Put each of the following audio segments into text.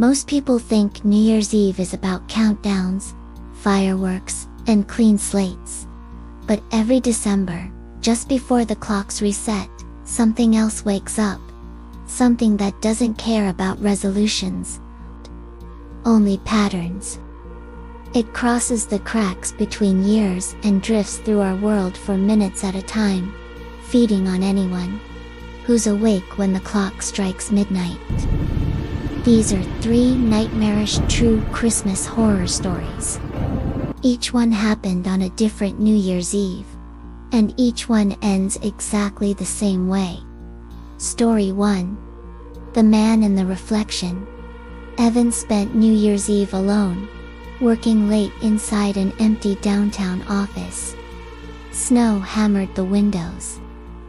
Most people think New Year's Eve is about countdowns, fireworks, and clean slates. But every December, just before the clocks reset, something else wakes up. Something that doesn't care about resolutions, only patterns. It crosses the cracks between years and drifts through our world for minutes at a time, feeding on anyone who's awake when the clock strikes midnight. These are 3 nightmarish true Christmas horror stories. Each one happened on a different New Year's Eve, and each one ends exactly the same way. Story 1. The Man in the Reflection. Evan spent New Year's Eve alone, working late inside an empty downtown office. Snow hammered the windows.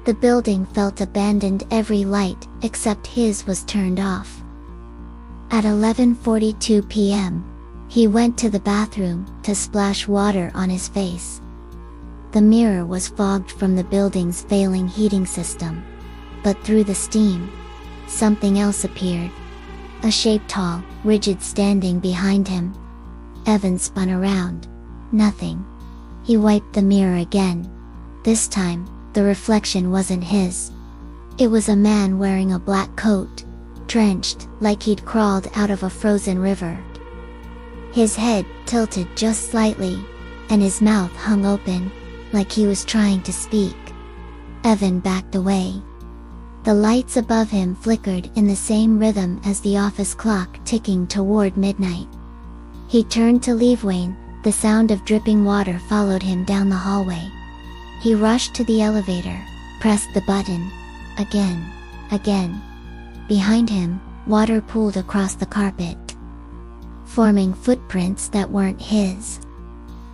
The building felt abandoned, every light except his was turned off. At 11:42 p.m., he went to the bathroom to splash water on his face. The mirror was fogged from the building's failing heating system, but through the steam, something else appeared. A shape tall, rigid, standing behind him. Evan spun around. Nothing. He wiped the mirror again. This time, the reflection wasn't his. It was a man wearing a black coat, drenched like he'd crawled out of a frozen river. His head tilted just slightly, and his mouth hung open, like he was trying to speak. Evan backed away. The lights above him flickered in the same rhythm as the office clock ticking toward midnight. He turned to leave. When the sound of dripping water followed him down the hallway. He rushed to the elevator, pressed the button. Again. Behind him, water pooled across the carpet, forming footprints that weren't his.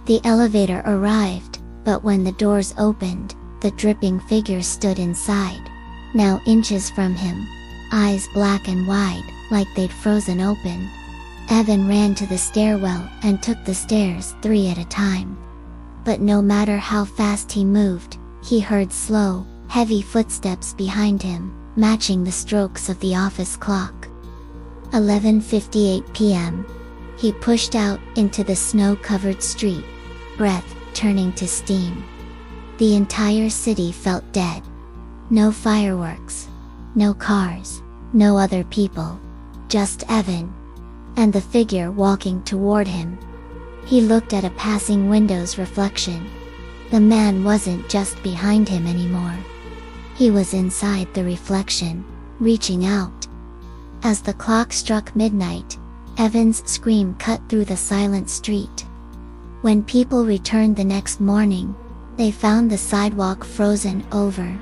The elevator arrived, but when the doors opened, the dripping figure stood inside, now inches from him, eyes black and wide, like they'd frozen open. Evan ran to the stairwell and took the stairs 3 at a time. But no matter how fast he moved, he heard slow, heavy footsteps behind him, matching the strokes of the office clock. 11:58 p.m. He pushed out into the snow-covered street, breath turning to steam. The entire city felt dead. No fireworks, no cars, no other people, just Evan, and the figure walking toward him. He looked at a passing window's reflection. The man wasn't just behind him anymore. He was inside the reflection, reaching out. As the clock struck midnight, Evan's scream cut through the silent street. When people returned the next morning, they found the sidewalk frozen over,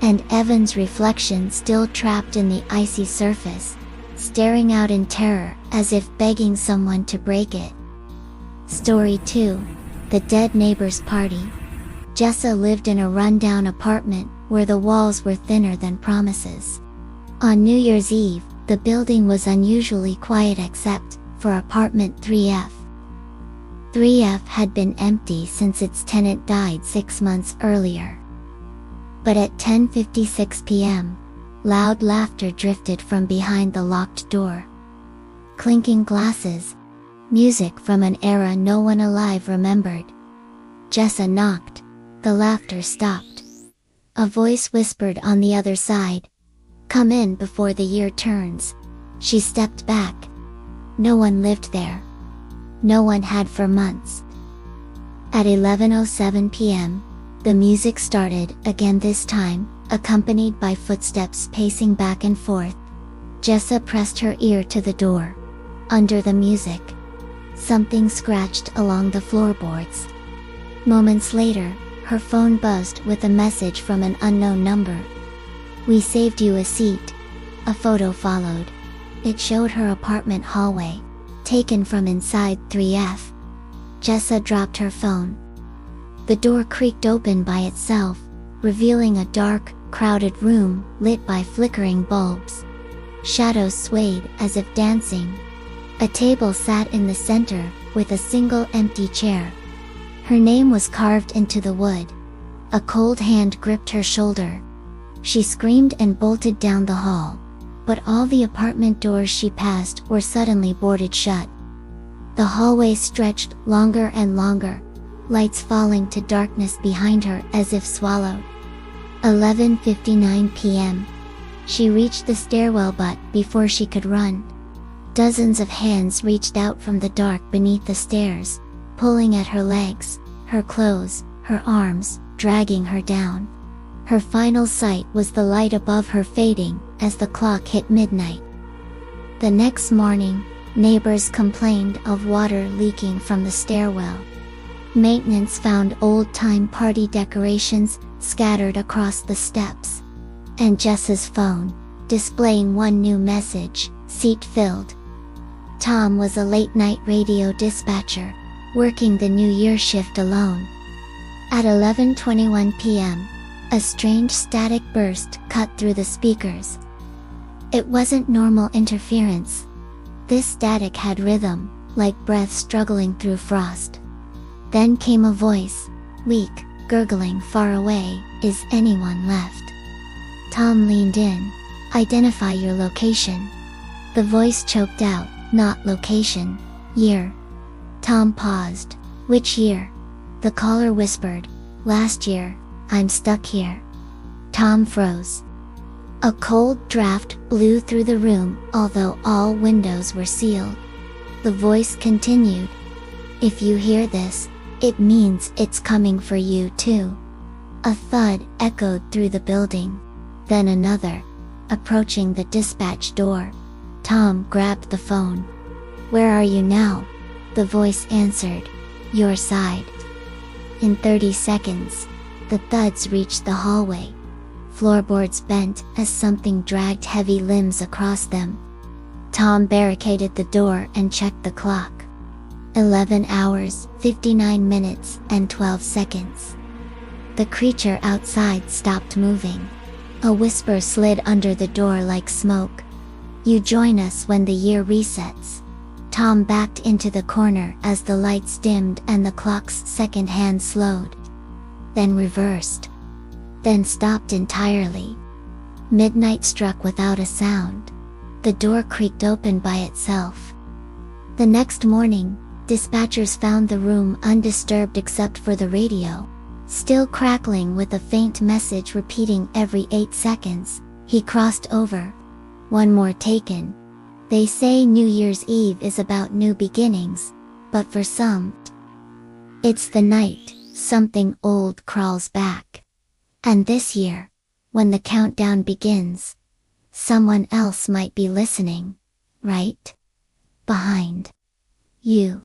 and Evan's reflection still trapped in the icy surface, staring out in terror as if begging someone to break it. Story 2. The Dead Neighbor's Party. Jessa lived in a rundown apartment where the walls were thinner than promises. On New Year's Eve, the building was unusually quiet except for apartment 3F. 3F had been empty since its tenant died 6 months earlier. But at 10:56 p.m., loud laughter drifted from behind the locked door. Clinking glasses, music from an era no one alive remembered. Jessa knocked. The laughter stopped. A voice whispered on the other side, "Come in before the year turns." She stepped back. No one lived there. No one had for months. At 11:07 p.m., the music started again, this time, accompanied by footsteps pacing back and forth. Jessa pressed her ear to the door. Under the music, something scratched along the floorboards. Moments later, her phone buzzed with a message from an unknown number. "We saved you a seat." A photo followed. It showed her apartment hallway, taken from inside 3F. Jessa dropped her phone. The door creaked open by itself, revealing a dark, crowded room lit by flickering bulbs. Shadows swayed as if dancing. A table sat in the center, with a single empty chair. Her name was carved into the wood. A cold hand gripped her shoulder. She screamed and bolted down the hall. but all the apartment doors she passed were suddenly boarded shut. The hallway stretched longer and longer, lights falling to darkness behind her as if swallowed. 11:59 p.m. She reached the stairwell, but before she could run, dozens of hands reached out from the dark beneath the stairs, pulling at her legs, her clothes, her arms, dragging her down. Her final sight was the light above her fading as the clock hit midnight. The next morning, neighbors complained of water leaking from the stairwell. Maintenance found old-time party decorations scattered across the steps. And Jess's phone, displaying one new message, seat filled. Tom was a late-night radio dispatcher, working the New Year shift alone. At 11:21 p.m., a strange static burst cut through the speakers. It wasn't normal interference. This static had rhythm, like breath struggling through frost. Then came a voice, weak, gurgling far away, "Is anyone left?" Tom leaned in. "Identify your location." The voice choked out, "Not location, year." Tom paused. "Which year?" The caller whispered, "Last year, I'm stuck here." Tom froze. A cold draft blew through the room, although all windows were sealed. The voice continued, "If you hear this, it means it's coming for you too." A thud echoed through the building. Then another, approaching the dispatch door. Tom grabbed the phone. "Where are you now?" The voice answered, "Your side." In 30 seconds, the thuds reached the hallway. Floorboards bent as something dragged heavy limbs across them. Tom barricaded the door and checked the clock. 11 hours, 59 minutes, and 12 seconds. The creature outside stopped moving. A whisper slid under the door like smoke. "You join us when the year resets." Tom backed into the corner as the lights dimmed and the clock's second hand slowed. Then reversed. Then stopped entirely. Midnight struck without a sound. The door creaked open by itself. The next morning, dispatchers found the room undisturbed except for the radio, still crackling with a faint message repeating every 8 seconds, "He crossed over." One more taken. They say New Year's Eve is about new beginnings, but for some, it's the night something old crawls back. And this year, when the countdown begins, someone else might be listening, right behind you.